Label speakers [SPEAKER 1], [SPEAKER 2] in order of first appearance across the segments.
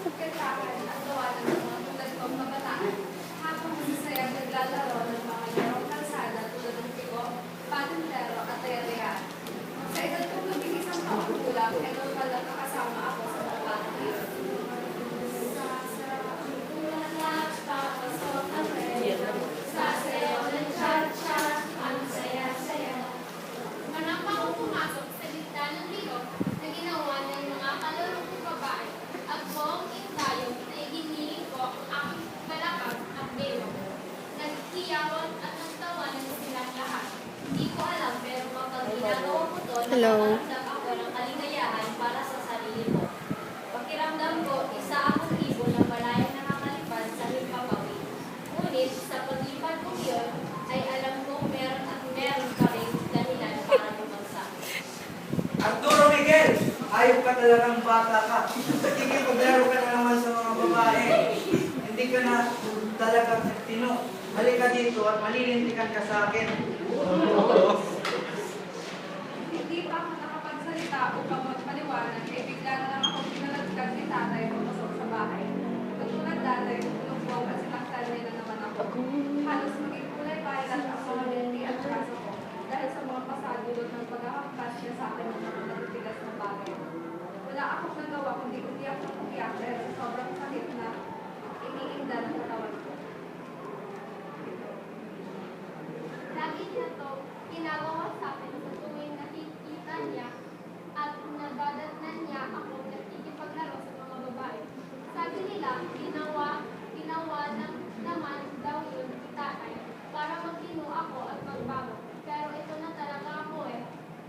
[SPEAKER 1] Kailangan at gawa ng mga tulad kong kabataan habang masasaya naglalaro ng mga larong kalsada tulad ng piko, patintero at tayarihan. Sa edad kong mag-iisang taong gulang, ay nung pala nakasama ako sa mga batang iyon. Sasayaw ng cha-cha, ang saya-saya. Manang akong pumasok sa gitna ng rio na ginawa ng mga kalorong babae at buong indayong na iginiling ko ang aking balakang at dewa. Nagkiyawan at nagtawanan silang lahat. Hindi ko alam pero kapag ginagawa ko to, nakaramdam ako ng kaligayahan para sa sarili ko. Pakiramdam ko, isa akong ibon na malayang nakakalipad sa himpapawid. Ngunit sa paglipad ko yun, ay alam kong meron at meron pa rin dahilan para lumagsak.
[SPEAKER 2] Arturo Miguel, ayok ka talagang bata ka. Nakikipaglaro ka na naman sa mga babae. Hindi ka na talagang tino. Halika dito at malilintikan ka sa akin.
[SPEAKER 1] Hindi pa ako nakapagsalita upang magpaliwanag ay bigla na lang ako pinalagkat ni tatay pumasok sa bahay. Katulad dati, tulog at sinaktan nila naman ako. Halos maging kulay violet ang mga binti at braso ko dahil sa mga pasadulot ng paghahampas niya sa akin ng mga natitigas na bagay. Wala akong nagawa kundi umiyak ng umiyak dahil sa sobrang sakit na iniinda ng katawan ko.
[SPEAKER 3] Lagi niya to ginagawa sa akin sa tuwing nakikita niya at nadadatnan niya ako nakikipaglaro sa mga babae. Sabi nila, ginawa naman daw yun ni tatay para magtino ako at magbago. Pero ito na talaga ako eh.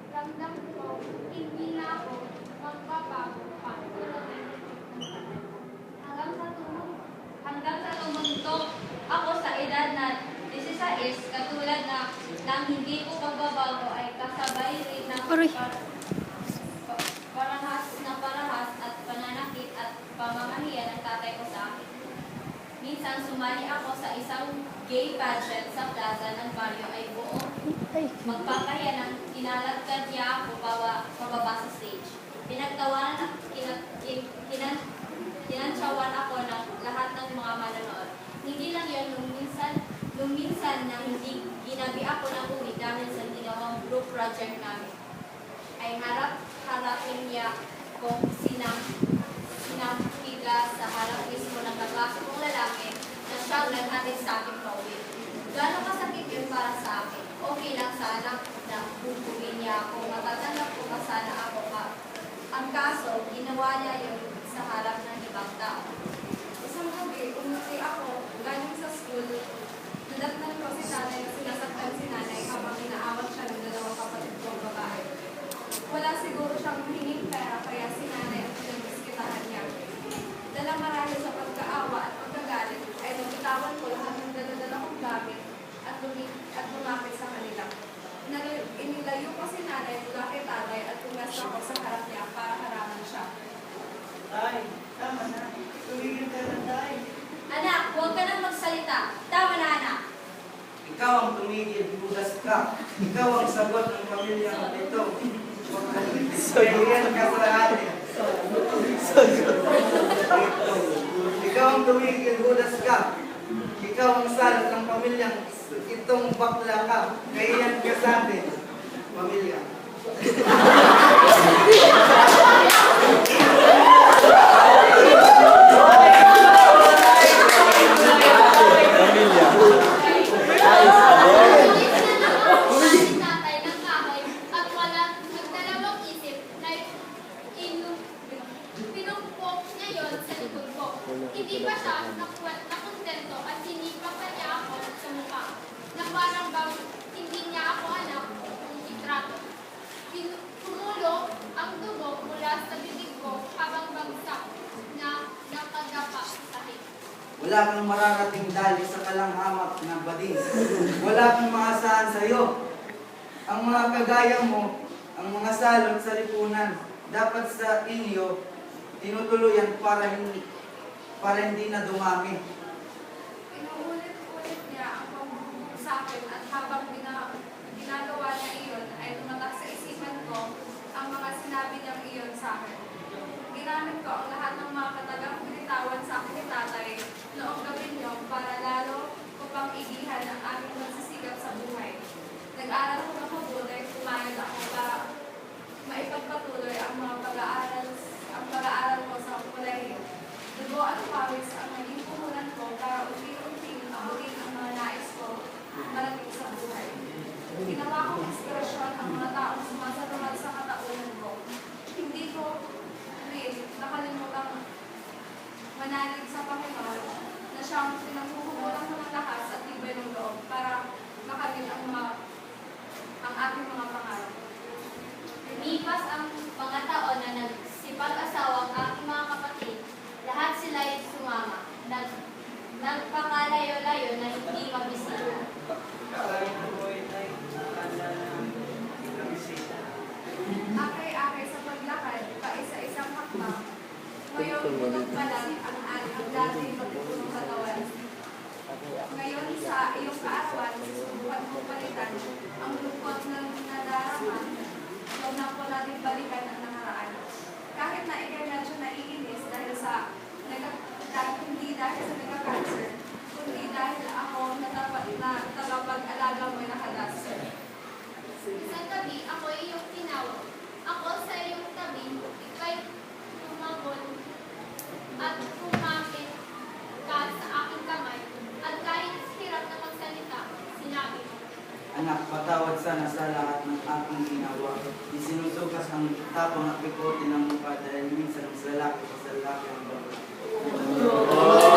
[SPEAKER 3] Ramdam ko, hindi na ako magbabago pa.
[SPEAKER 4] Hanggang sa tumuntok ako sa edad na 16, katulad na nang hindi ko pagbabago ay kasabay rin ng parahas at pananakit at pamamahiya ng tatay ko sa akin. Minsan sumali ako sa isang gay pageant sa plaza ng baryo ay buong magpapaya ng kinalagkad niya ako pababa sa stage. Pinagtawanan at kinantsawan ako ng lahat ng mga manonood. Hindi lang yun, nung minsan na hindi ginabi ako ng uwi dahil sa ginawang group project namin, ay harapin niya kung sinampiga sa harap mismo ng kaklase kong lalaki na siyang naghatid sa akin pa uwi. Gano'ng kasakit yun para sa akin? Okay lang sana na bubuhin niya ako, matatanggap ko pa sana ako pa. Ang kaso, ginawa niya yun sa harap ng ibang tao.
[SPEAKER 1] Isang gabi, umuwi ako galing sa school. Nadatnan ko si nanay na sinasaktan si nanay habang inaawat siya ng dalawang kapatid kong babae. Wala siguro siyang hinging pera kaya si nanay ang pinagbiskitahan niya. Dala marahil sa pagkaawa at pagkagalit ay nabitawan ko lahat ng daladala kong gamit at lumapit sa kanila. Inilayo ko si nanay mula kay tatay at pumasok ako sa harap niya para haraman siya.
[SPEAKER 2] Tay, tama na. Tumigil ka na, tay.
[SPEAKER 4] Anak, huwag ka nang magsalita. Tama na, anak.
[SPEAKER 2] Ikaw ang tumigil, budas ka. Ikaw ang sagot ng pamilya ito. Tumigil ka sa atin. Ikaw ang tumigil, budas ka. Ikaw ang salot ng pamilyang itong bakla ka. Kaiyan ka sa atin, pamilya.
[SPEAKER 3] Hindi pa siya nakontento at sinipa pa niya ako sa mukha na parang bang hindi niya ako anak kung itrato. Tumulo ang dugo mula sa bibig ko habang bagsak na nakadapa sa hip.
[SPEAKER 2] Wala kang mararating dahil sa kalanghamak na bading. Wala kang maasahan sa iyo. Ang mga kagaya mo, ang mga salot sa lipunan, dapat sa inyo tinutuluyan para hindi na dumami.
[SPEAKER 1] Inuulit-ulit niya ang pambubuo sa akin at habang ginagawa niya iyon ay tumatak sa isipan ko ang mga sinabi niyang iyon sa akin.
[SPEAKER 5] ginamit ko ang lahat ng mga katagang binitawan sa akin ni tatay noong gabi niyo para lalo ko pang igihan ang aming magsisikap sa buhay. Nag-aral ko ng mabuti, kumayod ako para maipagpatuloy ang pag-aaral ko sa kolehiyo. Dugo at pawis ang naging puhunan ko para unti-unting abutin ang mga nais ko malaking sa buhay. Ginawa kong inspirasyon ang mga taong sumasalungat sa katauhan ko. Hindi ko rin nakalimutang manalig sa Panginoon na siyang pinaghuhugulang ng lakas at tibay ng loob para makamit ang aking mga pangarap.
[SPEAKER 4] Lumipas ang mga taon na nagsipag-asawa ang aking mga kapatid. Lahat sila ay sumama. Nagpakalayo-layo na hindi mabisita.
[SPEAKER 5] Akay-akay sa paglakad, paisa-isang hakbang. Ngayon, bunog pa lang ang dati magpupunong katawan. Ngayon, sa iyong kaarawan, susubukan mo palitan ang lungkot ng nadarama. Huwag na po natin balikan ang nakaraan. Kahit na ikay medyo naiinis dahil hindi dahil sa nagka-cancer, kundi dahil ako na tagapag-alaga mo nakadas.
[SPEAKER 1] Isang gabi, ako iyong tinawag. Ako sa iyong tabi, ika'y tumagon at kumapit ka sa aking kamay. At kahit hirap na magsalita, sinabi mo,
[SPEAKER 2] Anak, patawad sana sa lahat ng aking ginawa. Isinusukas ang tapang at bikote ng mukha dahil minsan sa lalaki ang babae.